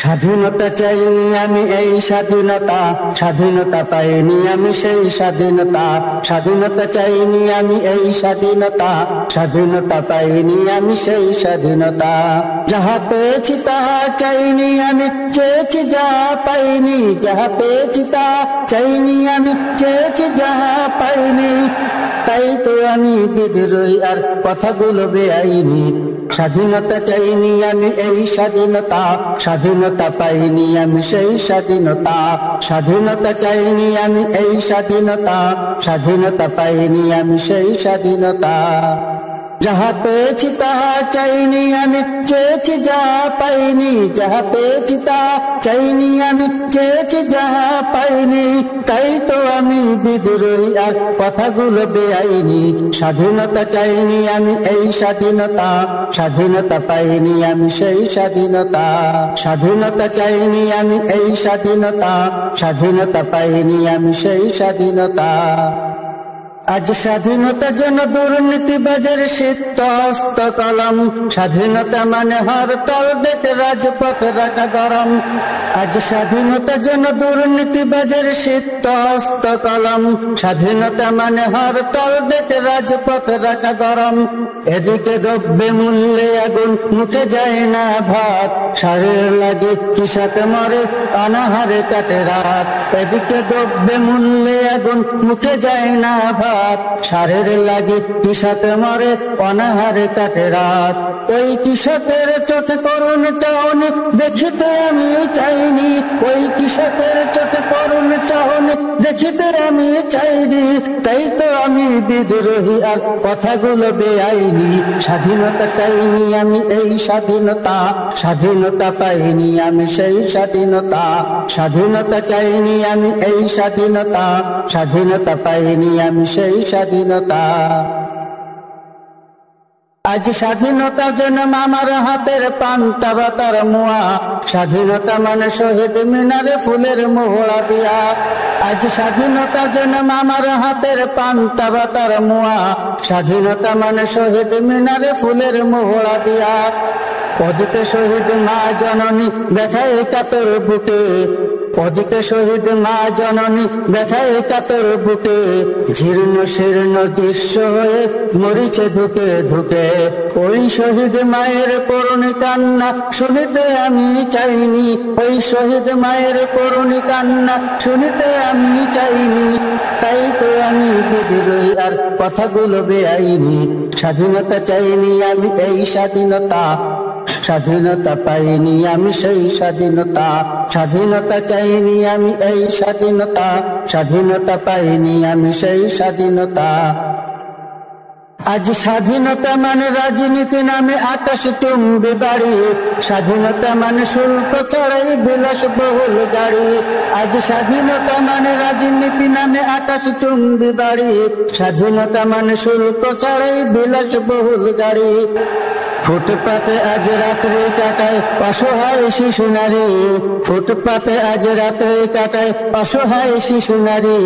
স্বাধীনতা চাইনি আমি এই স্বাধীনতা, স্বাধীনতা পাইনি আমি সেই স্বাধীনতা। স্বাধীনতা চাইনি আমি এই স্বাধীনতা, স্বাধীনতা পাইনি আমি সেই স্বাধীনতা। যাহা পেয়েছি তাহা চাইনি আমি, চেয়েছি যাহা পাইনি। যাহা পেয়েছি তাহা চাইনি আমি, চেয়েছি যাহা পাইনি। তাই তো আমি বিদ্রোহী আর কথাগুলো বেআইনি। স্বাধীনতা চাইনি আমি এই স্বাধীনতা, স্বাধীনতা পাইনি আমি সেই স্বাধীনতা। স্বাধীনতা চাইনি আমি এই স্বাধীনতা, স্বাধীনতা পাইনি আমি সেই স্বাধীনতা। যাহা পেয়েছি তাহা চাইনি আমি, চেয়েছি যাহা পাইনি। যাহা পেয়েছি তাহা চাইনি আমি, চেয়েছি যাহা পাইনি। তাই তো আমি বিদ্রোহী আর কথাগুলো বেআইনি। স্বাধীনতা চাইনি আমি এই স্বাধীনতা, স্বাধীনতা পাইনি আমি সেই স্বাধীনতা। স্বাধীনতা চাইনি আমি এই স্বাধীনতা, স্বাধীনতা পাইনি আমি সেই স্বাধীনতা। আজ স্বাধীনতার জন্য দুর্নীতিবাজের সিক্ত হস্ত কলম। স্বাধীনতা মানে হরতাল ডেকে রাজপথ রাখা গরম। আজ স্বাধীনতার জন্য দুর্নীতিবাজের সিক্ত হস্ত কলম। স্বাধীনতা মানে হরতাল ডেকে রাজপথ রাখা গরম। এদিকে দ্রব্যে মূল্যে আগুন, মুখে যায় না ভাত। সারের লাগে কৃষক মরে, অনাহারে কাটে রাত। এদিকে দ্রব্যে মূল্যে আগুন, মুখে যায় না ভাত। সারের লাগে কৃষক মরে, অনাহারে কাটে রাত। ওই কৃষকের চোখে করুণ চাহনি দেখিতে আমি চাইনি। ওই কৃষকের চোখে করুণ চাহনি দেখিতে আমি চাইনি। তাই তো আমি বিদ্রোহী আর কথাগুলো বেআইনি। স্বাধীনতা চাইনি আমি এই স্বাধীনতা, স্বাধীনতা পাইনি আমি সেই স্বাধীনতা। স্বাধীনতা চাইনি আমি এই স্বাধীনতা, স্বাধীনতা পাইনি আমি সেই স্বাধীনতা। আজ স্বাধীনতার জন্য আমার হাতের পান্তা ভাতার মোয়া। স্বাধীনতা মানে শহীদ মিনারে ফুলের মোহরা দিয়া। আজ স্বাধীনতার জন্য আমার হাতের পান্তা ভাতার মোয়া। স্বাধীনতা মানে শহীদ মিনারে ফুলের মোহরা দিয়া। ওদিকে শহীদ মা জননী ব্যথায় কাতর বুকে। ওদিকে শহীদ মা জননী ব্যথায় কাতর বুকে। জীর্ণ শীর্ণ দৃশ্য হয়ে মরিছে ধুকে ধুকে। ওই শহীদ মায়ের করুণী কান্না শুনিতে আমি চাইনি। ওই শহীদ মায়ের করুণী কান্না শুনিতে আমি চাইনি। তাই তো আমি বিদ্রোহী আর কথাগুলো বেআইনি। স্বাধীনতা চাইনি আমি এই স্বাধীনতা, স্বাধীনতা পাইনি আমি সেই স্বাধীনতা। স্বাধীনতা চাইনি আমি এই স্বাধীনতা, স্বাধীনতা পাইনি আমি সেই স্বাধীনতা। আজ স্বাধীনতা মানে রাজনীতি নামে আকাশ চুম্বি বাড়ি। স্বাধীনতা মানে শুল্ক ছাড়াই বিলাস বহুল গাড়ি। আজ স্বাধীনতা মানে রাজনীতি নামে আকাশ চুম্বি বাড়ি। স্বাধীনতা মানে শুল্ক ছাড়াই বিলাস বহুল গাড়ি। ফুটপাতে আজ রাত্রে কাটায় অসহায় শিশু নারী। ফুটপাতে আজ রাত্রে কাটায় অসহায় শিশু নারী।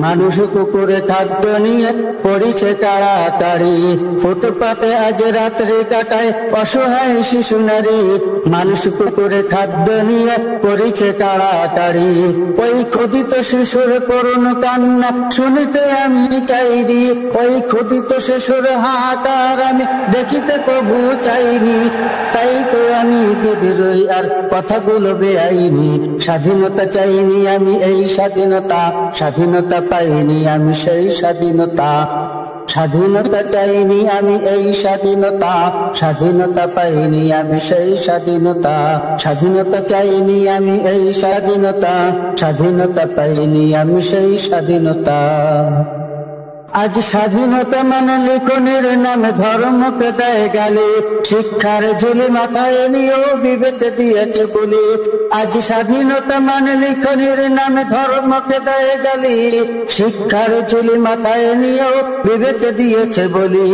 মানুষ কুকুরে খাদ্য নিয়ে পড়িছে কাড়াকাড়ি। ফুটপাতে আজ রাত্রে কাটায় অসহায় শিশু নারী। মানুষ কুকুরে খাদ্য নিয়ে পড়িছে কাড়াকাড়ি। ওই ক্ষুদিত শিশুর করুণ কান্না শুনিতে আমি চাইনি। ওই ক্ষুদিত শিশুর হাহাকার আমি দেখিতে প্রভু চাইনি। তাই তো আমি বিদ্রোহী আর কথাগুলো বেআইনি। স্বাধীনতা চাইনি আমি এই স্বাধীনতা, স্বাধীনতা পাইনি আমি সেই স্বাধীনতা। স্বাধীনতা চাইনি আমি এই স্বাধীনতা, স্বাধীনতা পাইনি আমি সেই স্বাধীনতা। স্বাধীনতা চাইনি আমি এই স্বাধীনতা, স্বাধীনতা পাইনি আমি সেই স্বাধীনতা। আজ স্বাধীনতা মানে লিখনের নামে ধর্মকে দেয় গালি। শিক্ষার ঝুলি মাথায় নিয়েও বিবেক দিয়েছে বলি। আজ স্বাধীনতা মানে লিখনের নামে ধর্মকে দেয় গালি। শিক্ষার ঝুলি মাথায় নিয়েও বিবেক দিয়েছে বলি।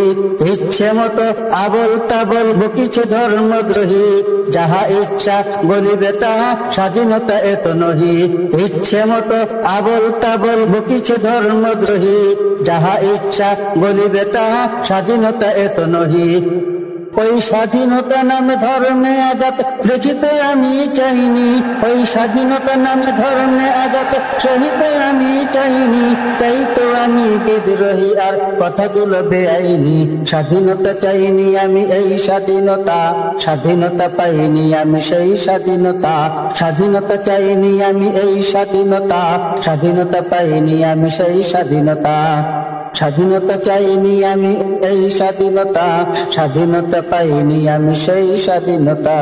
ইচ্ছে মতো আবল তাবল বকিছে ধর্মদ্রোহী। যাহা ইচ্ছা বলিবে তাহা স্বাধীনতা এত নহি। ইচ্ছে মতো আবল তাবল বকিছে ধর্মদ্রোহী। যাহা ইচ্ছা বলিবে তাহা স্বাধীনতা এত নহি। ওই স্বাধীনতা নামে ধর্মে আঘাত দেখিতে আমি চাইনি, ওই স্বাধীনতা নামে ধর্মে আঘাত সহিতে আমি চাইনি। তাই তো আমি বিদ্রোহী আর কথাগুলো বেআইনি। স্বাধীনতা চাইনি আমি এই স্বাধীনতা, স্বাধীনতা পাইনি আমি সেই স্বাধীনতা। স্বাধীনতা চাইনি আমি এই স্বাধীনতা, স্বাধীনতা পাইনি আমি সেই স্বাধীনতা। স্বাধীনতা চাইনি আমি এই স্বাধীনতা, স্বাধীনতা পাইনি আমি সেই স্বাধীনতা।